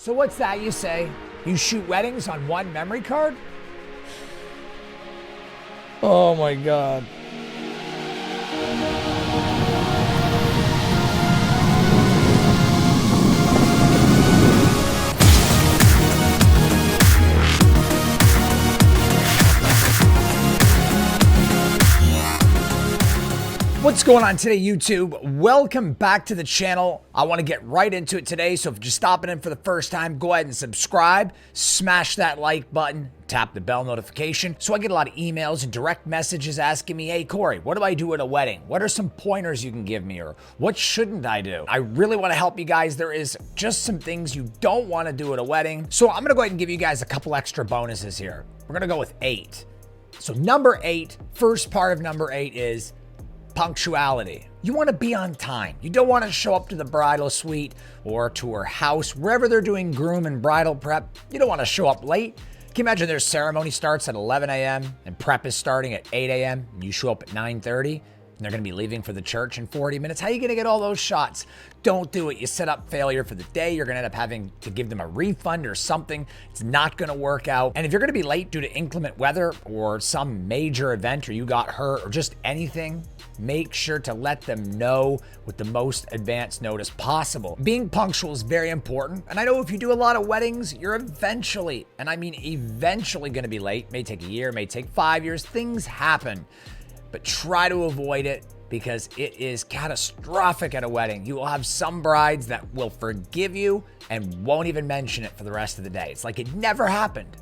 So what's that you say? You shoot weddings on one memory card? Oh my God. What's going on today, YouTube? Welcome back to the channel. I want to get right into it today, so if you're just stopping in for the first time, go ahead and subscribe, smash that like button, tap the bell notification, so I get a lot of emails and direct messages asking me, hey Corey, what do I do at a wedding? What are some pointers you can give me, or what shouldn't I do? I really want to help you guys. There is just some things you don't want to do at a wedding, so I'm going to go ahead and give you guys a couple extra bonuses here. We're going to go with 8. So number 8, first part of number 8 is punctuality. You want to be on time. You don't want to show up to the bridal suite or to her house, wherever they're doing groom and bridal prep. You don't want to show up late. Can you imagine their ceremony starts at 11 a.m. and prep is starting at 8 a.m. and you show up at 9:30 and they're going to be leaving for the church in 40 minutes? How are you going to get all those shots? Don't do it. You set up failure for the day. You're going to end up having to give them a refund or something. It's not going to work out. And if you're going to be late due to inclement weather or some major event, or you got hurt or just anything, make sure to let them know with the most advanced notice possible. Being punctual is very important. And I know if you do a lot of weddings, you're eventually, and I mean eventually, going to be late. May take a year, may take 5 years. Things happen. But try to avoid it, because it is catastrophic at a wedding. You will have some brides that will forgive you and won't even mention it for the rest of the day. It's like it never happened.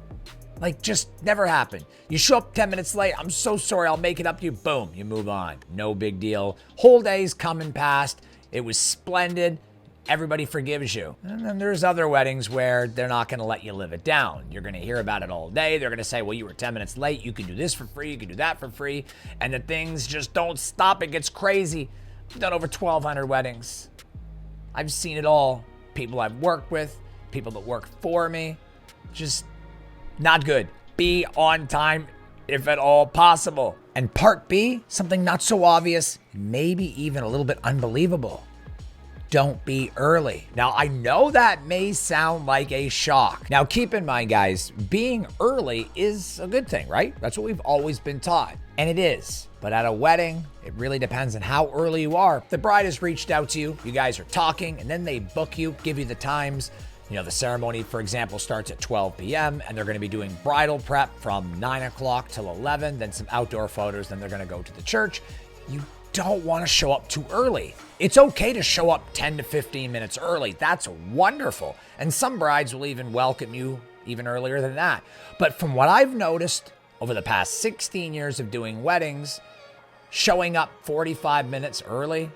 Like, just never happened. You show up 10 minutes late. I'm so sorry. I'll make it up to you. Boom. You move on. No big deal. Whole day's come and passed. It was splendid. Everybody forgives you. And then there's other weddings where they're not going to let you live it down. You're going to hear about it all day. They're going to say, well, you were 10 minutes late. You can do this for free. You can do that for free. And the things just don't stop. It gets crazy. I've done over 1,200 weddings. I've seen it all. People I've worked with, people that work for me. Just not good. Be on time if at all possible. And part B, something not so obvious, maybe even a little bit unbelievable. Don't be early. Now, I know that may sound like a shock. Now, keep in mind, guys, being early is a good thing, right? That's what we've always been taught. And it is. But at a wedding, it really depends on how early you are. The bride has reached out to you. You guys are talking, and then they book you, give you the times. You know, the ceremony, for example, starts at 12 p.m. and they're going to be doing bridal prep from 9 o'clock till 11, then some outdoor photos, then they're going to go to the church. You don't want to show up too early. It's okay to show up 10 to 15 minutes early. That's wonderful. And some brides will even welcome you even earlier than that. But from what I've noticed over the past 16 years of doing weddings, showing up 45 minutes early,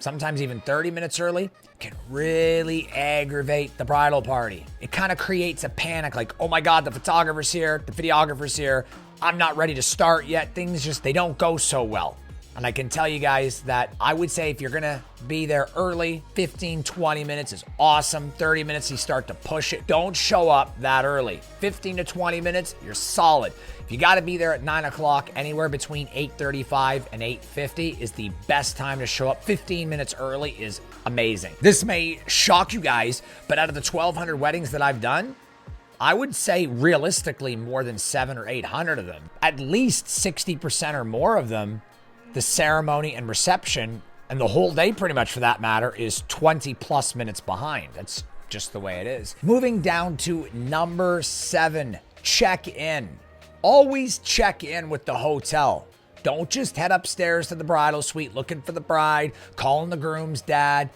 sometimes even 30 minutes early, can really aggravate the bridal party. It kind of creates a panic, like, oh my God, the photographer's here, the videographer's here. I'm not ready to start yet. Things just, they don't go so well. And I can tell you guys that I would say if you're going to be there early, 15, 20 minutes is awesome. 30 minutes, you start to push it. Don't show up that early. 15 to 20 minutes, you're solid. If you got to be there at 9 o'clock, anywhere between 8:35 and 8:50 is the best time to show up. 15 minutes early is amazing. This may shock you guys, but out of the 1,200 weddings that I've done, I would say realistically more than 700 or 800 of them, at least 60% or more of them, the ceremony and reception, and the whole day pretty much for that matter, is 20 plus minutes behind. That's just the way it is. Moving down to number 7, check in. Always check in with the hotel. Don't just head upstairs to the bridal suite looking for the bride, calling the groom's dad.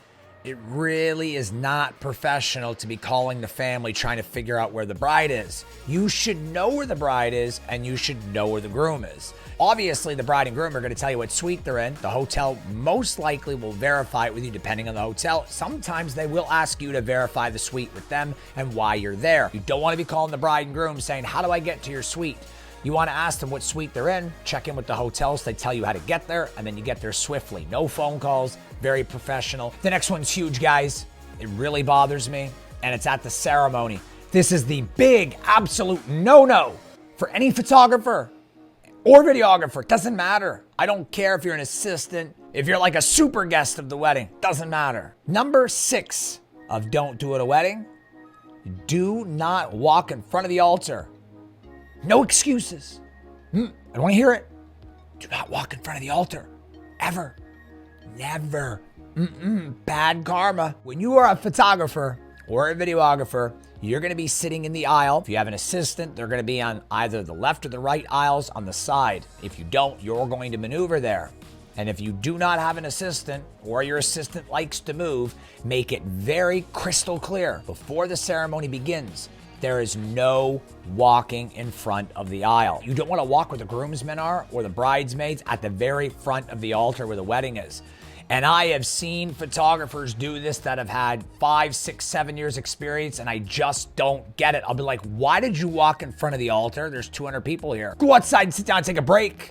It really is not professional to be calling the family trying to figure out where the bride is. You should know where the bride is, and you should know where the groom is. Obviously, the bride and groom are going to tell you what suite they're in. The hotel most likely will verify it with you depending on the hotel. Sometimes they will ask you to verify the suite with them and why you're there. You don't want to be calling the bride and groom saying, how do I get to your suite? You want to ask them what suite they're in, check in with the hotels, they tell you how to get there, and then you get there swiftly. No phone calls, very professional. The next one's huge, guys. It really bothers me, and it's at the ceremony. This is the big, absolute no-no for any photographer or videographer. Doesn't matter. I don't care if you're an assistant, if you're like a super guest of the wedding, doesn't matter. Number 6 of don't do at a wedding, Do not walk in front of the altar. No excuses. I don't want to hear it. Do not walk in front of the altar. Ever. Never. Bad karma. When you are a photographer or a videographer, you're going to be sitting in the aisle. If you have an assistant, they're going to be on either the left or the right aisles on the side. If you don't, you're going to maneuver there. And if you do not have an assistant or your assistant likes to move, make it very crystal clear before the ceremony begins. There is no walking in front of the aisle. You don't want to walk where the groomsmen are or the bridesmaids at the very front of the altar where the wedding is. And I have seen photographers do this that have had 5, 6, 7 years experience, and I just don't get it. I'll be like, why did you walk in front of the altar? There's 200 people here. Go outside and sit down and take a break.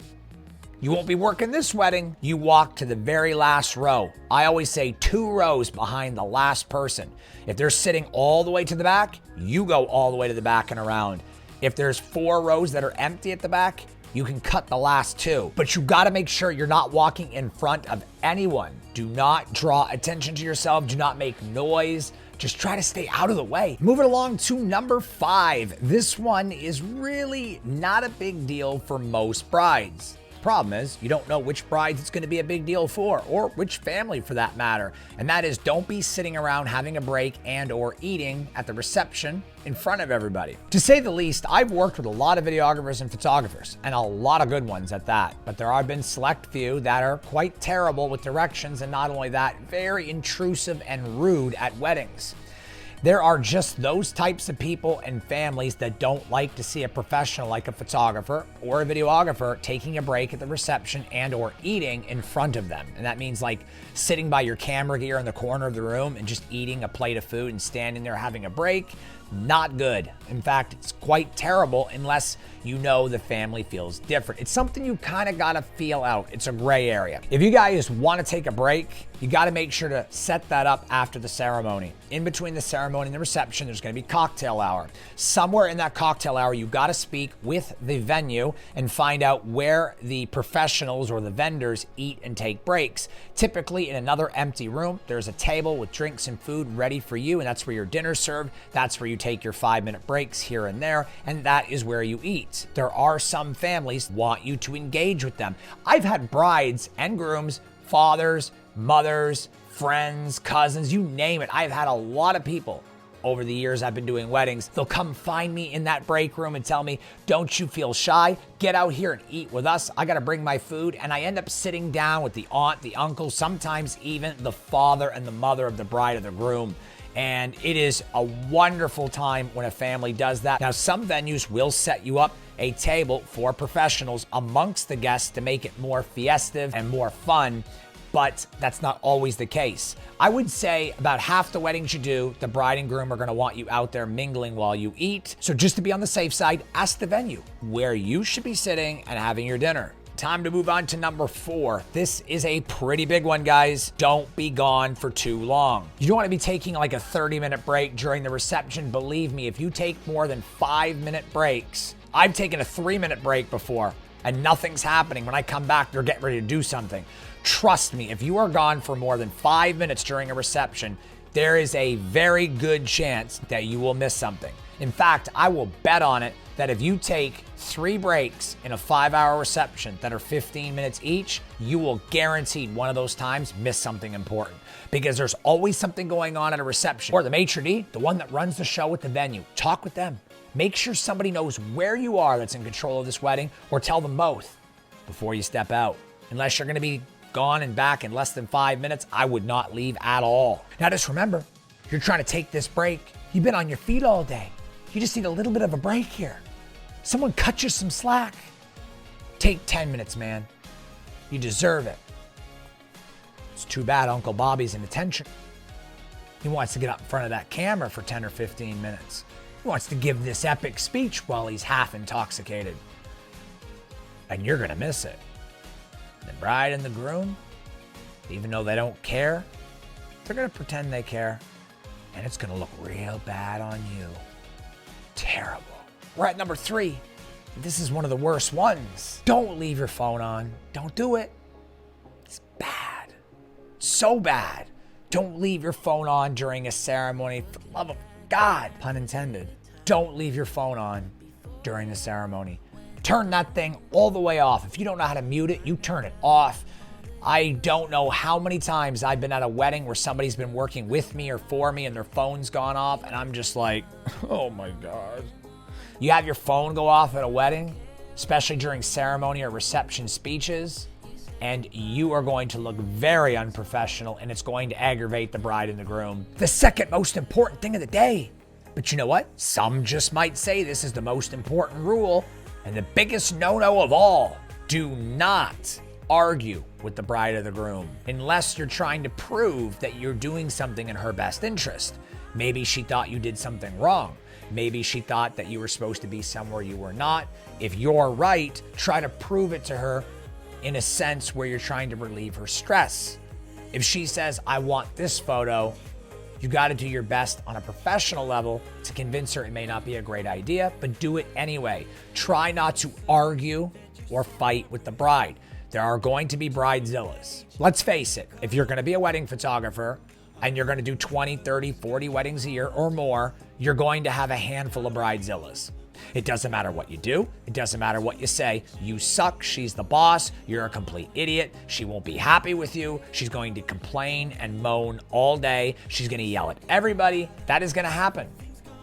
You won't be working this wedding. You walk to the very last row. I always say 2 rows behind the last person. If they're sitting all the way to the back, you go all the way to the back and around. If there's 4 rows that are empty at the back, you can cut the last 2. But you gotta make sure you're not walking in front of anyone. Do not draw attention to yourself. Do not make noise. Just try to stay out of the way. Moving along to number 5. This one is really not a big deal for most brides. Problem is, you don't know which brides it's going to be a big deal for, or which family for that matter. And that is, don't be sitting around having a break and or eating at the reception in front of everybody. To say the least, I've worked with a lot of videographers and photographers, and a lot of good ones at that. But there have been select few that are quite terrible with directions, and not only that, very intrusive and rude at weddings. There are just those types of people and families that don't like to see a professional like a photographer or a videographer taking a break at the reception and or eating in front of them. And that means like sitting by your camera gear in the corner of the room and just eating a plate of food and standing there having a break. Not good. In fact, it's quite terrible unless you know the family feels different. It's something you kind of got to feel out. It's a gray area. If you guys want to take a break, you got to make sure to set that up after the ceremony. In between the ceremony and the reception, there's going to be cocktail hour. Somewhere in that cocktail hour, you got to speak with the venue and find out where the professionals or the vendors eat and take breaks. Typically in another empty room, there's a table with drinks and food ready for you, and that's where your dinner's served. That's where you take your 5-minute breaks here and there, and that is where you eat. There are some families want you to engage with them. I've had brides and grooms, fathers, mothers, friends, cousins, you name it. I've had a lot of people over the years I've been doing weddings. They'll come find me in that break room and tell me, don't you feel shy? Get out here and eat with us. I got to bring my food. And I end up sitting down with the aunt, the uncle, sometimes even the father and the mother of the bride or the groom. And it is a wonderful time when a family does that. Now, some venues will set you up a table for professionals amongst the guests to make it more festive and more fun, but that's not always the case. I would say about half the weddings you do, the bride and groom are gonna want you out there mingling while you eat. So just to be on the safe side, ask the venue where you should be sitting and having your dinner. Time to move on to number 4. This is a pretty big one, guys. Don't be gone for too long. You don't want to be taking like a 30-minute break during the reception. Believe me, if you take more than 5-minute breaks, I've taken a 3-minute break before and nothing's happening. When I come back, they're getting ready to do something. Trust me, if you are gone for more than 5 minutes during a reception, there is a very good chance that you will miss something. In fact, I will bet on it that if you take 3 breaks in a 5-hour reception that are 15 minutes each, you will guaranteed one of those times miss something important, because there's always something going on at a reception. Or the maitre d', the one that runs the show at the venue, talk with them. Make sure somebody knows where you are that's in control of this wedding, or tell them both before you step out. Unless you're gonna be gone and back in less than 5 minutes, I would not leave at all. Now just remember, you're trying to take this break. You've been on your feet all day. You just need a little bit of a break here. Someone cut you some slack. Take 10 minutes, man. You deserve it. It's too bad Uncle Bobby's in attention. He wants to get up in front of that camera for 10 or 15 minutes. He wants to give this epic speech while he's half intoxicated. And you're gonna miss it. The bride and the groom, even though they don't care, they're gonna pretend they care, and it's gonna look real bad on you. Terrible. We're at number 3. This is one of the worst ones. Don't leave your phone on. Don't do it. It's bad. So bad. Don't leave your phone on during a ceremony. For the love of God, pun intended, don't leave your phone on during the ceremony. Turn that thing all the way off. If you don't know how to mute it, you turn it off. I don't know how many times I've been at a wedding where somebody's been working with me or for me and their phone's gone off, and I'm just like, oh my God. You have your phone go off at a wedding, especially during ceremony or reception speeches, and you are going to look very unprofessional, and it's going to aggravate the bride and the groom. The second most important thing of the day. But you know what? Some just might say this is the most important rule and the biggest no-no of all. Do not argue with the bride or the groom unless you're trying to prove that you're doing something in her best interest. Maybe she thought you did something wrong. Maybe she thought that you were supposed to be somewhere you were not. If you're right, try to prove it to her in a sense where you're trying to relieve her stress. If she says, I want this photo, you got to do your best on a professional level to convince her it may not be a great idea, but do it anyway. Try not to argue or fight with the bride. There are going to be bridezillas. Let's face it, if you're going to be a wedding photographer and you're going to do 20, 30, 40 weddings a year or more, you're going to have a handful of bridezillas. It doesn't matter what you do. It doesn't matter what you say. You suck. She's the boss. You're a complete idiot. She won't be happy with you. She's going to complain and moan all day. She's going to yell at everybody. That is going to happen.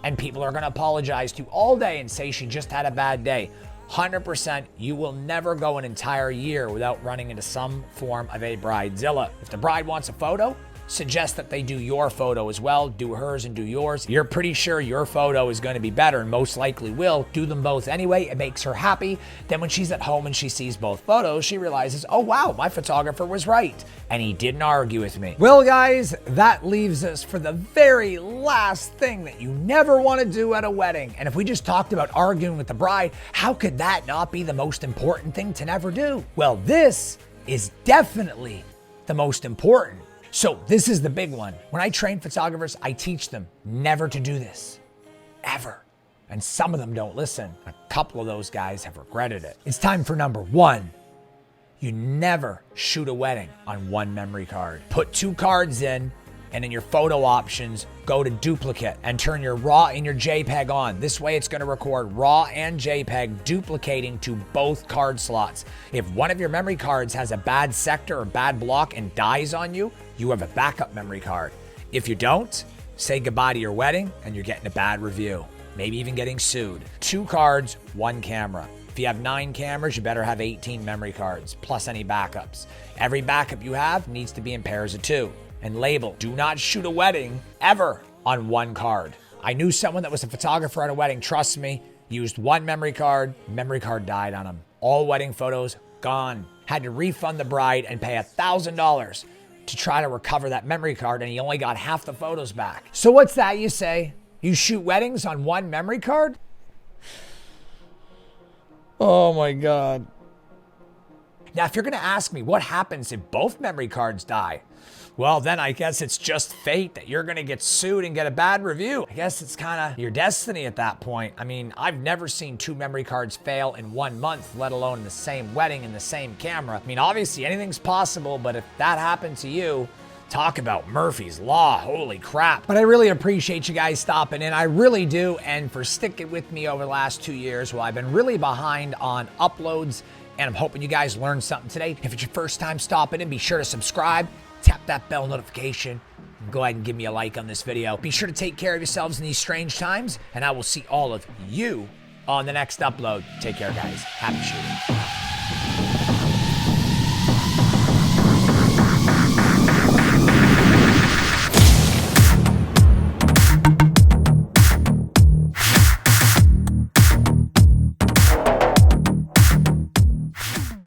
And people are going to apologize to you all day and say she just had a bad day. 100%, you will never go an entire year without running into some form of a bridezilla. If the bride wants a photo, suggest that they do your photo as well. Do hers and do yours. You're pretty sure your photo is going to be better and most likely will. Do them both anyway. It makes her happy. Then when she's at home and she sees both photos, she realizes, oh wow, my photographer was right. And he didn't argue with me. Well, guys, that leaves us for the very last thing that you never want to do at a wedding. And if we just talked about arguing with the bride, how could that not be the most important thing to never do? Well, this is definitely the most important. So this is the big one. When I train photographers, I teach them never to do this, ever. And some of them don't listen. A couple of those guys have regretted it. It's time for number one. You never shoot a wedding on one memory card. Put 2 cards in, and in your photo options, go to duplicate and turn your RAW and your JPEG on. This way it's gonna record RAW and JPEG duplicating to both card slots. If one of your memory cards has a bad sector or bad block and dies on you, you have a backup memory card. If you don't, say goodbye to your wedding and you're getting a bad review, maybe even getting sued. 2 cards, 1 camera. If you have 9 cameras, you better have 18 memory cards, plus any backups. Every backup you have needs to be in pairs of 2. And label, do not shoot a wedding ever on 1 card. I knew someone that was a photographer at a wedding, trust me, used 1 memory card died on him. All wedding photos gone. Had to refund the bride and pay $1,000 to try to recover that memory card, and he only got half the photos back. So what's that you say? You shoot weddings on 1 memory card? Oh my God. Now, if you're gonna ask me what happens if both memory cards die, well, then I guess it's just fate that you're gonna get sued and get a bad review. I guess it's kind of your destiny at that point. I mean, I've never seen 2 memory cards fail in 1 month, let alone in the same wedding in the same camera. I mean, obviously anything's possible, but if that happened to you, talk about Murphy's Law, holy crap. But I really appreciate you guys stopping in, I really do, and for sticking with me over the last 2 years while I've been really behind on uploads, and I'm hoping you guys learned something today. If it's your first time stopping in, be sure to subscribe, tap that bell notification, and go ahead and give me a like on this video. Be sure to take care of yourselves in these strange times, and I will see all of you on the next upload. Take care, guys. Happy shooting.